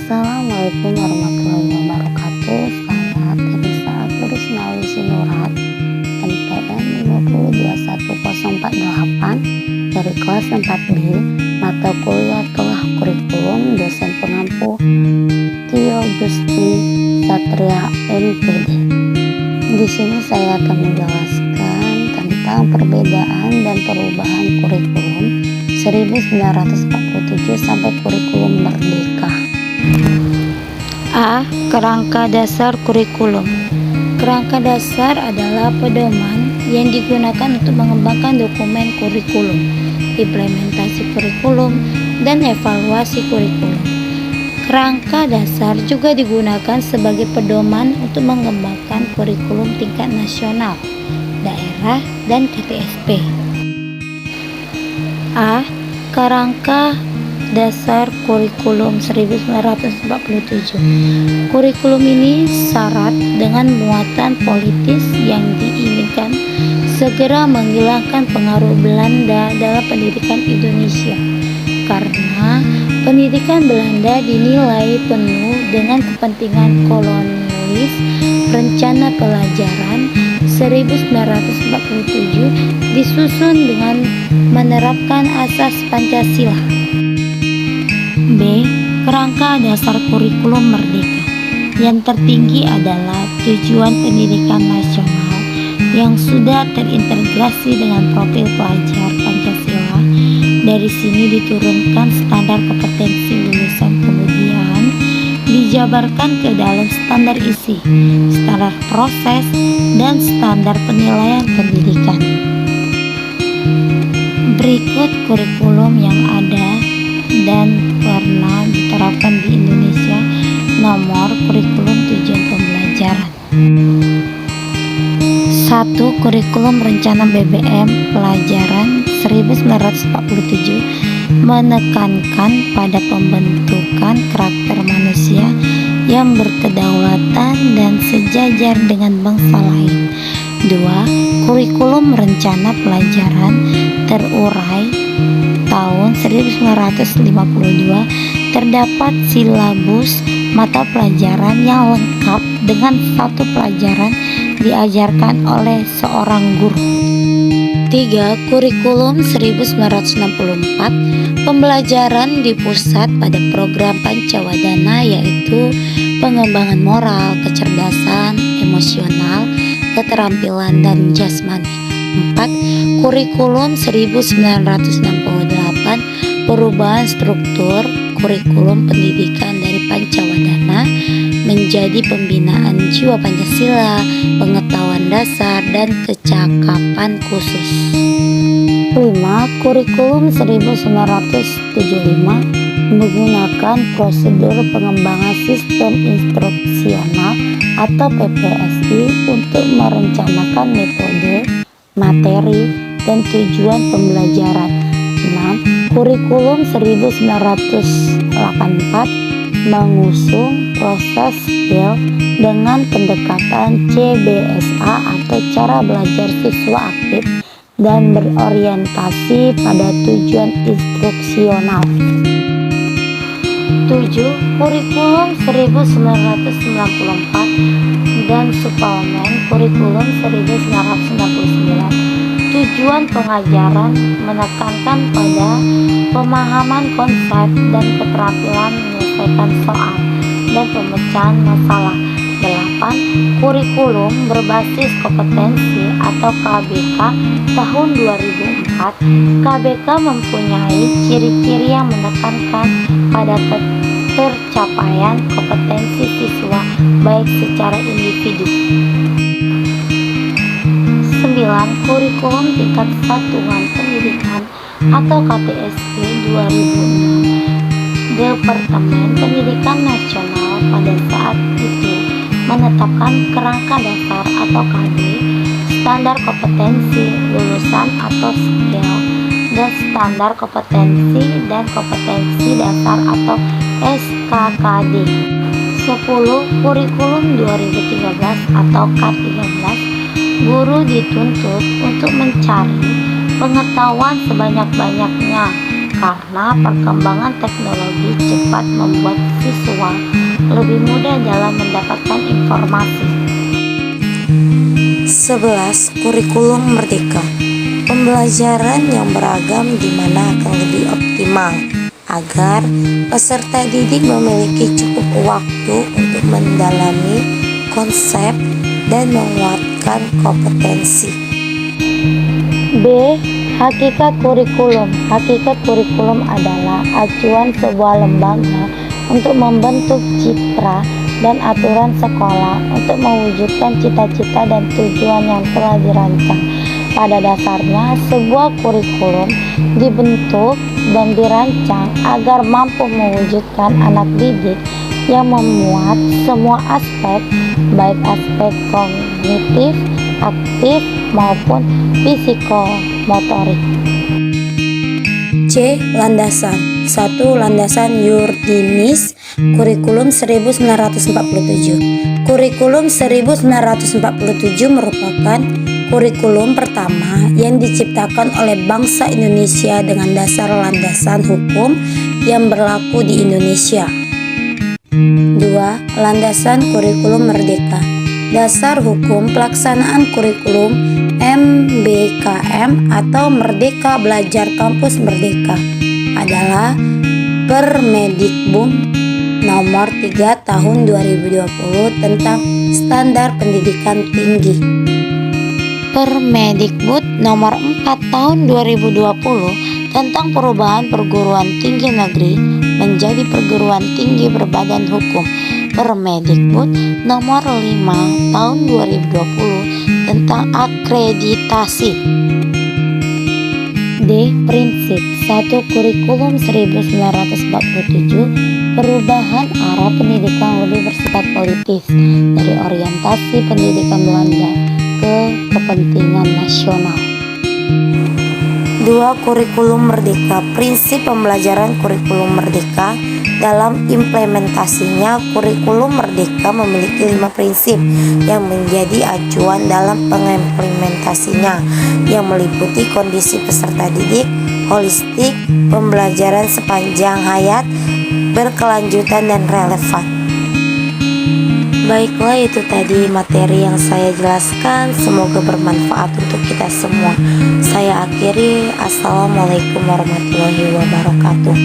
Assalamualaikum warahmatullahi wabarakatuh. Saya Teresa Turisnawi Sinurat, NPM 5021048 dari kelas 4B, mata kuliah telah kurikulum dosen pengampu Tio Gusti Satria MPD. Di sini saya akan menjelaskan tentang perbedaan dan perubahan kurikulum 1947 sampai kurikulum merdeka. A. Kerangka dasar kurikulum. Kerangka dasar adalah pedoman yang digunakan untuk mengembangkan dokumen kurikulum, implementasi kurikulum, dan evaluasi kurikulum. Kerangka dasar juga digunakan sebagai pedoman untuk mengembangkan kurikulum tingkat nasional, daerah, dan KTSP. A. Kerangka dasar kurikulum 1947. Kurikulum ini syarat dengan muatan politis yang diinginkan segera menghilangkan pengaruh Belanda dalam pendidikan Indonesia, karena pendidikan Belanda dinilai penuh dengan kepentingan kolonialis. Rencana pelajaran 1947 disusun dengan menerapkan asas Pancasila. B. Kerangka dasar kurikulum merdeka. Yang tertinggi adalah tujuan pendidikan nasional yang sudah terintegrasi dengan profil pelajar Pancasila. Dari sini diturunkan standar kompetensi lulusan, kemudian dijabarkan ke dalam standar isi, standar proses, dan standar penilaian pendidikan. Berikut kurikulum yang ada dan pernah diterapkan di Indonesia. Nomor kurikulum tujuan pembelajaran. 1. Kurikulum Rencana BBM Pelajaran 1947 menekankan pada pembentukan karakter manusia yang berkedaulatan dan sejajar dengan bangsa lain. 2. Kurikulum Rencana Pelajaran terurai tahun 1952 terdapat silabus mata pelajaran yang lengkap dengan satu pelajaran diajarkan oleh seorang guru. 3. Kurikulum 1964 pembelajaran dipusat pada program Pancawadana, yaitu pengembangan moral, kecerdasan, emosional, keterampilan, dan jasmani. 4. Kurikulum 1968 perubahan struktur kurikulum pendidikan dari Pancawadana menjadi pembinaan jiwa Pancasila, pengetahuan dasar, dan kecakapan khusus. 5. Kurikulum 1975 menggunakan prosedur pengembangan sistem instruksional atau PPSI untuk merencanakan metode, materi, dan tujuan pembelajaran. 6. Kurikulum 1984 mengusung proses skill dengan pendekatan CBSA atau cara belajar siswa aktif dan berorientasi pada tujuan instruksional. 7. Kurikulum 1994 dan suplemen kurikulum 1999. Tujuan pengajaran menekankan pada pemahaman konsep dan keterampilan menyelesaikan soal dan pemecahan masalah. 8. Kurikulum berbasis kompetensi atau KBK tahun 2004. KBK mempunyai ciri-ciri yang menekankan pada tercapaian kompetensi siswa baik secara individu. 9. Kurikulum tingkat satuan pendidikan atau KTSP 2006. Departemen Pendidikan Nasional pada saat itu menetapkan kerangka dasar atau KB, standar kompetensi lulusan atau skill, dan standar kompetensi dan kompetensi dasar atau SKKD. 10. Kurikulum 2013 atau K13. Guru dituntut untuk mencari pengetahuan sebanyak-banyaknya karena perkembangan teknologi cepat membuat siswa lebih mudah dalam mendapatkan informasi. 11. Kurikulum merdeka. Pembelajaran yang beragam di mana akan lebih optimal agar peserta didik memiliki cukup waktu untuk mendalami konsep dan menguatkan kompetensi. B. Hakikat kurikulum. Hakikat kurikulum adalah acuan sebuah lembaga untuk membentuk citra dan aturan sekolah untuk mewujudkan cita-cita dan tujuan yang telah dirancang. Pada dasarnya, sebuah kurikulum dibentuk dan dirancang agar mampu mewujudkan anak didik yang memuat semua aspek, baik aspek kognitif, aktif maupun psikomotorik. C. Landasan. 1. Landasan Yurdinis, Kurikulum 1947. Kurikulum 1947 merupakan kurikulum pertama yang diciptakan oleh bangsa Indonesia dengan dasar landasan hukum yang berlaku di Indonesia. 2. Landasan kurikulum merdeka. Dasar hukum pelaksanaan kurikulum MBKM atau Merdeka Belajar Kampus Merdeka adalah Permendikbud nomor 3 tahun 2020 tentang standar pendidikan tinggi. Permendikbud nomor 4 tahun 2020 tentang perubahan perguruan tinggi negeri menjadi perguruan tinggi berbadan hukum. Permendikbud nomor 5 tahun 2020 tentang akreditasi. D. Prinsip. 1. Kurikulum 1947 perubahan arah pendidikan lebih bersifat politis dari orientasi pendidikan Belanda ke kepentingan nasional. 2. Kurikulum merdeka. Prinsip pembelajaran kurikulum merdeka. Dalam implementasinya, kurikulum merdeka memiliki 5 prinsip yang menjadi acuan dalam pengimplementasinya, yang meliputi kondisi peserta didik, holistik, pembelajaran sepanjang hayat, berkelanjutan, dan relevan. Baiklah, itu tadi materi yang saya jelaskan. Semoga bermanfaat untuk kita semua. Saya akhiri. Assalamualaikum warahmatullahi wabarakatuh.